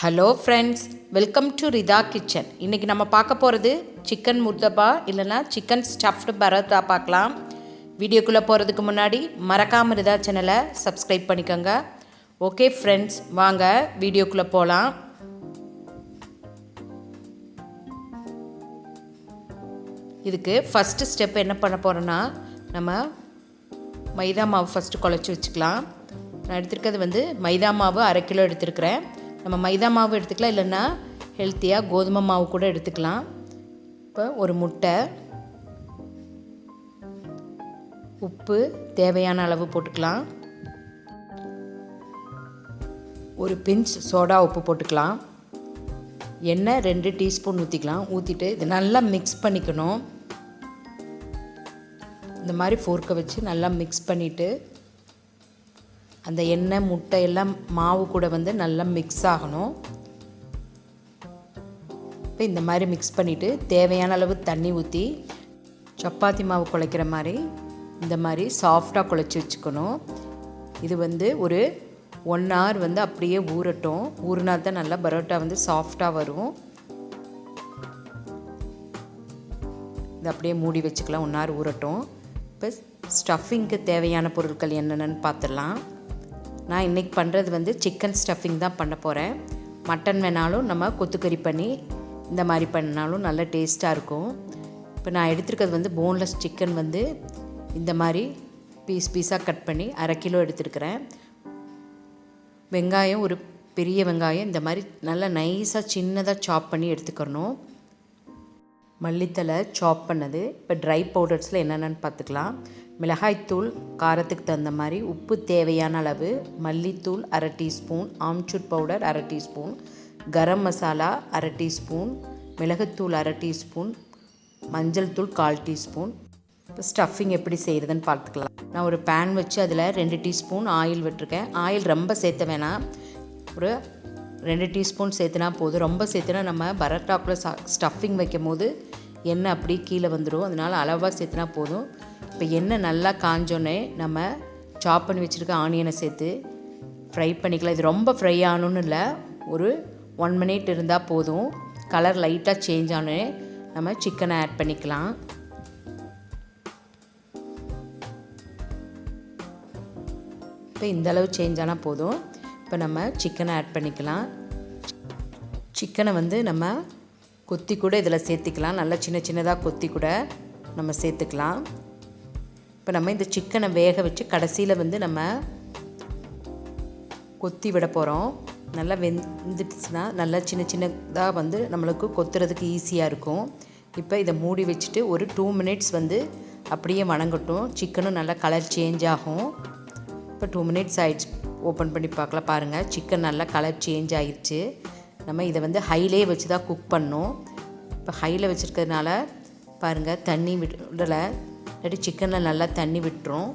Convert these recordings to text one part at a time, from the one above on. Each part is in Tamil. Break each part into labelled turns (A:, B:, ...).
A: Hello friends, welcome to Rida kitchen. இன்றைக்கி நம்ம பார்க்க போகிறது சிக்கன் முர்தபா இல்லைனா சிக்கன் ஸ்டஃப்டு பரோட்டா பார்க்கலாம். வீடியோக்குள்ளே போகிறதுக்கு முன்னாடி மறக்காமல் ரிதா சேனலை சப்ஸ்கிரைப் பண்ணிக்கோங்க. ஓகே ஃப்ரெண்ட்ஸ், வாங்க வீடியோக்குள்ளே போகலாம். இதுக்கு ஃபஸ்ட்டு ஸ்டெப் என்ன பண்ண போகிறோன்னா, நம்ம மைதா மாவு ஃபஸ்ட்டு குழச்சி வச்சுக்கலாம். நான் எடுத்துருக்கிறது வந்து மைதா மாவு 1/2 கிலோ எடுத்துருக்கிறேன். நம்ம மைதா மாவு எடுத்துக்கலாம், இல்லைன்னா ஹெல்த்தியாக கோதுமை மாவு கூட எடுத்துக்கலாம். இப்போ ஒரு முட்டை, உப்பு தேவையான அளவு போட்டுக்கலாம், ஒரு பிஞ்ச் சோடா உப்பு போட்டுக்கலாம், எண்ணெய் 2 டீஸ்பூன் ஊற்றிக்கலாம். ஊற்றிட்டு இது நல்லா மிக்ஸ் பண்ணிக்கணும். இந்த மாதிரி ஃபோர்க்கை வச்சு நல்லா மிக்ஸ் பண்ணிவிட்டு அந்த எண்ணெய் முட்டை எல்லாம் மாவு கூட வந்து நல்லா மிக்ஸ் ஆகணும். இப்போ இந்த மாதிரி மிக்ஸ் பண்ணிவிட்டு தேவையான அளவு தண்ணி ஊற்றி சப்பாத்தி மாவு குழைக்கிற மாதிரி இந்த மாதிரி சாஃப்டாக குழைச்சி வச்சுக்கணும். இது வந்து ஒரு 1 hour வந்து அப்படியே ஊறட்டும். ஊறினா தான் நல்லா பரோட்டா வந்து சாஃப்டாக வரும். இது அப்படியே மூடி வச்சுக்கலாம், 1 hour ஊறட்டும். இப்போ ஸ்டஃபிங்க்கு தேவையான பொருட்கள் என்னென்னு பார்த்துடலாம். நான் இன்றைக்கி பண்ணுறது வந்து சிக்கன் ஸ்டஃபிங் தான் பண்ண போகிறேன். மட்டன் வேணாலும் நம்ம கொத்துக்கறி பண்ணி இந்த மாதிரி பண்ணாலும் நல்ல டேஸ்ட்டாக இருக்கும். இப்போ நான் எடுத்துருக்கிறது வந்து போன்லெஸ் சிக்கன் வந்து இந்த மாதிரி பீஸாக கட் பண்ணி 1/2 கிலோ எடுத்துருக்கிறேன். வெங்காயம், ஒரு பெரிய வெங்காயம் இந்த மாதிரி நல்லா நைஸாக சின்னதாக சாப் பண்ணி எடுத்துக்கணும். மல்லித்தலை சாப் பண்ணது. இப்போ ட்ரை பவுடர்ஸில் என்னென்னு பார்த்துக்கலாம். மிளகாய்த்தூள் காரத்துக்கு தகுந்த மாதிரி, உப்பு தேவையான அளவு, மல்லித்தூள் 1/2 teaspoon, amchur powder 1/2 teaspoon, garam masala 1/2 teaspoon, மிளகுத்தூள் 1/2 டீஸ்பூன், மஞ்சள் தூள் 1/4 டீஸ்பூன். இப்போ ஸ்டஃபிங் எப்படி செய்கிறதுன்னு பார்த்துக்கலாம். நான் ஒரு பேன் வச்சு அதில் 2 டீஸ்பூன் ஆயில் விட்டுருக்கேன். ஆயில் ரொம்ப சேர்த்த வேணாம், ஒரு 2 டீஸ்பூன் சேர்த்துனா போதும். ரொம்ப சேர்த்துனா நம்ம பரோட்டாக்குள்ளே ஸ்டஃபிங் வைக்கும் போது எண்ணெய் அப்படி கீழே வந்துடும். அதனால் அளவாக சேர்த்துனா போதும். இப்போ எண்ணெய் நல்லா காஞ்சோன்னே நம்ம சாப் பண்ணி வச்சுருக்க ஆனியனை சேர்த்து ஃப்ரை பண்ணிக்கலாம். இது ரொம்ப ஃப்ரை ஆகணுன்னு இல்லை, ஒரு 1 minute இருந்தால் போதும். கலர் லைட்டாக சேஞ்ச் ஆனோடனே நம்ம சிக்கனை ஆட் பண்ணிக்கலாம். இப்போ இந்தளவு சேஞ்ச் ஆனால் போதும். இப்போ நம்ம சிக்கனை ஆட் பண்ணிக்கலாம். சிக்கனை வந்து நம்ம கொத்தி கூட இதில் சேர்த்துக்கலாம். நல்லா சின்ன சின்னதாக கொத்தி கூட நம்ம சேர்த்துக்கலாம். இப்போ நம்ம இந்த சிக்கனை வேக வச்சு கடைசியில் வந்து நம்ம கொத்தி விட போகிறோம். நல்லா வெந்துடுச்சுன்னா நல்லா சின்ன சின்னதாக வந்து நம்மளுக்கு கொத்துறதுக்கு ஈஸியாக இருக்கும். இப்போ இதை மூடி வச்சுட்டு ஒரு 2 minutes வந்து அப்படியே வணங்கட்டும். சிக்கனும் நல்லா கலர் சேஞ்ச் ஆகும். இப்போ 2 minutes ஆகிடுச்சு. ஓப்பன் பண்ணி பார்க்கலாம். பாருங்கள், சிக்கன் நல்லா கலர் சேஞ்ச் ஆகிடுச்சு. நம்ம இதை வந்து ஹைலே வச்சு தான் குக் பண்ணோம். இப்போ ஹையில் வச்சுருக்கிறதுனால பாருங்கள், தண்ணி விடலை, இல்லாட்டி சிக்கனில் நல்லா தண்ணி விட்டுரும்.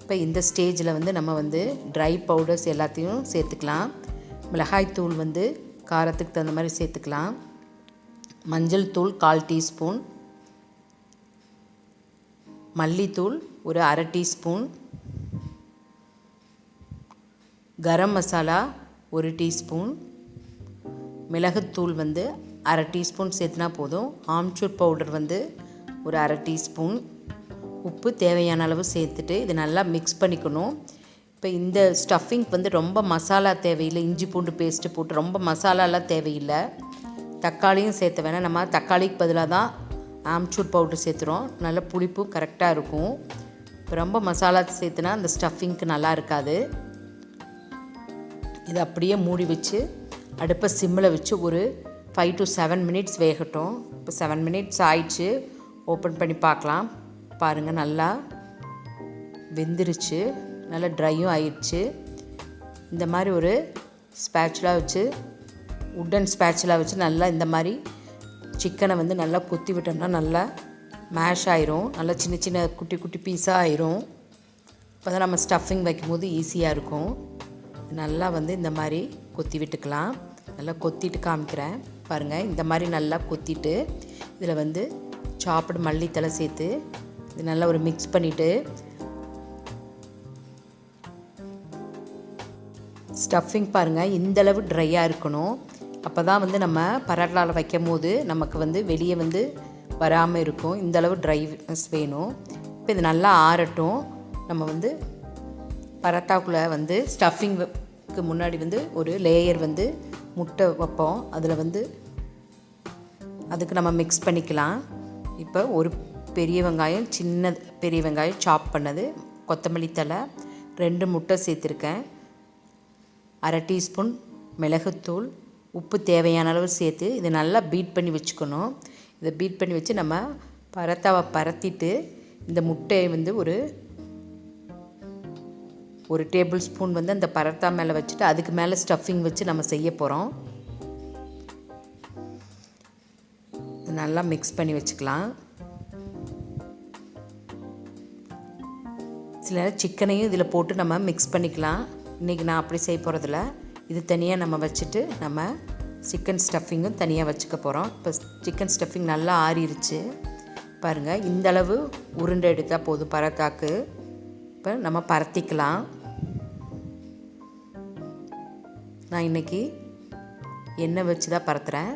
A: இப்போ இந்த ஸ்டேஜில் வந்து நம்ம வந்து ட்ரை பவுடர்ஸ் எல்லாத்தையும் சேர்த்துக்கலாம். மிளகாய்த்தூள் வந்து காரத்துக்கு தகுந்த மாதிரி சேர்த்துக்கலாம். மஞ்சள் தூள் 1/4 டீஸ்பூன், மல்லித்தூள் ஒரு 1/2 டீஸ்பூன், கரம் மசாலா 1 டீஸ்பூன், மிளகுத்தூள் வந்து 1/2 டீஸ்பூன் சேர்த்துனா போதும். ஆம்ச்சூர் பவுடர் வந்து ஒரு 1/2 டீஸ்பூன், உப்பு தேவையான அளவு சேர்த்துட்டு இது நல்லா மிக்ஸ் பண்ணிக்கணும். இப்போ இந்த ஸ்டஃபிங் வந்து ரொம்ப மசாலா தேவையில்லை. இஞ்சி பூண்டு பேஸ்ட்டு போட்டு ரொம்ப மசாலாலாம் தேவையில்லை. தக்காளியும் சேர்த்த வேணாம். நம்ம தக்காளிக்கு பதிலாக தான் ஆம்ச்சூர் பவுடர் சேர்த்துறோம். நல்ல புளிப்பும் கரெக்டாக இருக்கும். இப்போ ரொம்ப மசாலா சேர்த்துனா அந்த ஸ்டஃபிங்க்கு நல்லா இருக்காது. இதை அப்படியே மூடி வச்சு அடுப்பை சிம்மில் வச்சு ஒரு 5 to 7 minutes வேகட்டும். இப்போ 7 minutes ஆயிடுச்சு. ஓப்பன் பண்ணி பார்க்கலாம். பாருங்கள், நல்லா வெந்துருச்சு, நல்லா ட்ரையும் ஆயிடுச்சு. இந்த மாதிரி ஒரு ஸ்பேச்சுலாக வச்சு, உட்டன் ஸ்பேச்சுலாக வச்சு நல்லா இந்த மாதிரி சிக்கனை வந்து நல்லா கொத்தி விட்டோம்னா நல்லா மேஷ் ஆயிரும். நல்லா சின்ன சின்ன குட்டி குட்டி பீஸாக ஆயிரும். இப்போ தான் நம்ம ஸ்டஃபிங் வைக்கும்போது ஈஸியாக இருக்கும். நல்லா வந்து இந்த மாதிரி கொத்தி விட்டுக்கலாம். நல்லா கொத்திட்டு காமிக்கிறேன் பாருங்கள். இந்த மாதிரி நல்லா கொத்திட்டு இதில் வந்து சாப்பிடு மல்லித்தலை சேர்த்து இது நல்லா ஒரு மிக்ஸ் பண்ணிவிட்டு ஸ்டஃபிங் பாருங்கள் இந்தளவு ட்ரையாக இருக்கணும். அப்போ தான் வந்து நம்ம பரோட்டாவில் வைக்கும் போது நமக்கு வந்து வெளியே வந்து வராமல் இருக்கும். இந்தளவு ட்ரைனஸ் வேணும். இப்போ இது நல்லா ஆறட்டும். நம்ம வந்து பரோட்டாக்குள்ளே வந்து ஸ்டஃபிங்க்கு முன்னாடி வந்து ஒரு லேயர் வந்து முட்டை வைப்போம். அதில் வந்து அதுக்கு நம்ம மிக்ஸ் பண்ணிக்கலாம். இப்போ ஒரு பெரிய வெங்காயம், பெரிய வெங்காயம் சாப் பண்ணது, கொத்தமல்லி தழை, 2 முட்டை சேர்த்துருக்கேன், 1/2 டீஸ்பூன் மிளகுத்தூள், உப்பு தேவையான அளவு சேர்த்து இதை நல்லா பீட் பண்ணி வச்சுக்கணும். இதை பீட் பண்ணி வச்சு நம்ம பரோட்டாவை பரத்திட்டு இந்த முட்டையை வந்து ஒரு டேபிள் ஸ்பூன் வந்து அந்த பரோட்டா மேலே வச்சுட்டு அதுக்கு மேலே ஸ்டஃபிங் வச்சு நம்ம செய்ய போகிறோம். நல்லா மிக்ஸ் பண்ணி வச்சுக்கலாம். சில நேரம் சிக்கனையும் இதில் போட்டு நம்ம மிக்ஸ் பண்ணிக்கலாம். இன்றைக்கி நான் அப்படி செய்ய போகிறதில்ல. இது தனியாக நம்ம வச்சுட்டு நம்ம சிக்கன் ஸ்டஃபிங்கும் தனியாக வச்சுக்க போகிறோம். இப்போ சிக்கன் ஸ்டஃபிங் நல்லா ஆறிடுச்சு பாருங்கள். இந்தளவு உருண்டை எடுத்தால் போதும் பரோட்டாக்கு. இப்போ நம்ம பரத்திக்கலாம். நான் இன்றைக்கி எண்ணெய் வச்சு தான் பரத்துகிறேன்.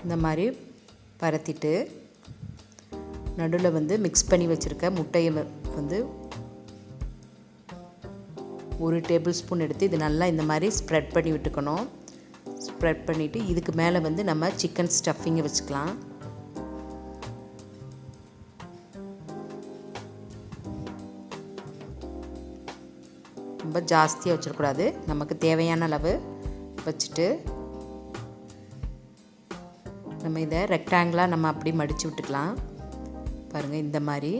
A: இந்த மாதிரி பரத்திட்டு நடுவில் வந்து மிக்ஸ் பண்ணி வச்சுருக்க முட்டையை வந்து 1 டேபிள் ஸ்பூன் எடுத்து இது நல்லா இந்த மாதிரி ஸ்ப்ரெட் பண்ணி விட்டுக்கணும். ஸ்ப்ரெட் பண்ணிவிட்டு இதுக்கு மேலே வந்து நம்ம சிக்கன் ஸ்டஃபிங்கை வச்சுக்கலாம். ரொம்ப ஜாஸ்தியாக வச்சிடக்கூடாது. நமக்கு தேவையான அளவு வச்சுட்டு நம்ம இதை ரெக்டாங்கிளாக நம்ம அப்படி மடித்து விட்டுக்கலாம். பாருங்கள் இந்த மாதிரி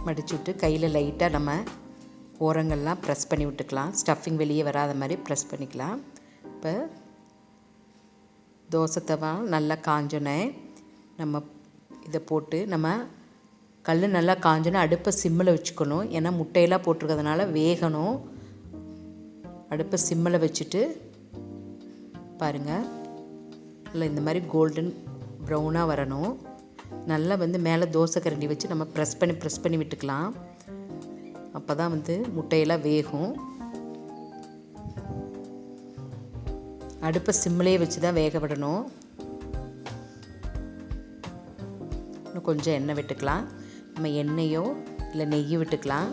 A: மடிச்சு விட்டு கையில் லைட்டாக நம்ம ஓரங்கள்லாம் ப்ரெஸ் பண்ணி விட்டுக்கலாம். ஸ்டஃபிங் வெளியே வராத மாதிரி ப்ரெஸ் பண்ணிக்கலாம். இப்போ தோசை தவா நல்லா காஞ்சோன்னே நம்ம இதை போட்டு நம்ம கல் நல்லா காஞ்சோன்னா அடுப்பை சிம்மில் வச்சுக்கணும். ஏன்னா முட்டையெல்லாம் போட்டிருக்கிறதுனால வேகணும். அடுப்பை சிம்மில் வச்சுட்டு பாருங்கள் நல்லா இந்த மாதிரி கோல்டன் ப்ரௌனாக வரணும். நல்லா வந்து மேலே தோசை கரண்டி வச்சு நம்ம ப்ரெஸ் பண்ணி விட்டுக்கலாம். அப்போ தான் வந்து முட்டையெல்லாம் வேகும். அடுப்பை சிம்மிலே வச்சு தான் வேக விடணும். இன்னும் கொஞ்சம் எண்ணெய் விட்டுக்கலாம். நம்ம எண்ணெயோ இல்லை நெய்யோ விட்டுக்கலாம்.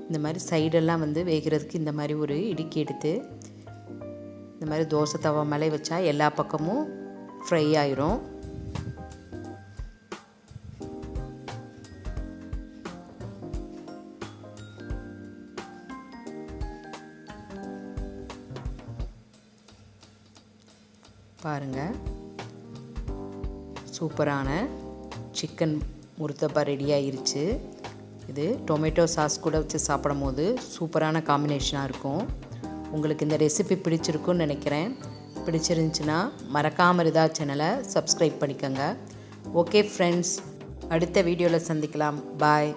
A: இந்த மாதிரி சைடெல்லாம் வந்து வேகிறதுக்கு இந்த மாதிரி ஒரு இடுக்கி எடுத்து இந்த மாதிரி தோசை தவா மேலே வச்சா எல்லா பக்கமும் ஃப்ரை ஆயிரும். பாருங்கள் சூப்பரான சிக்கன் முர்தபா ரெடி ஆயிருச்சு. இது டொமேட்டோ சாஸ் கூட வச்சு சாப்பிடும் போது சூப்பரான காம்பினேஷனாக இருக்கும். உங்களுக்கு இந்த ரெசிபி பிடிச்சிருக்குன்னு நினைக்கிறேன். பிடிச்சிருந்துச்சுன்னா மறக்காமல் ரிதா சேனலை சப்ஸ்கிரைப் பண்ணிக்கோங்க. ஓகே ஃப்ரெண்ட்ஸ், அடுத்த வீடியோவில் சந்திக்கலாம். பாய்.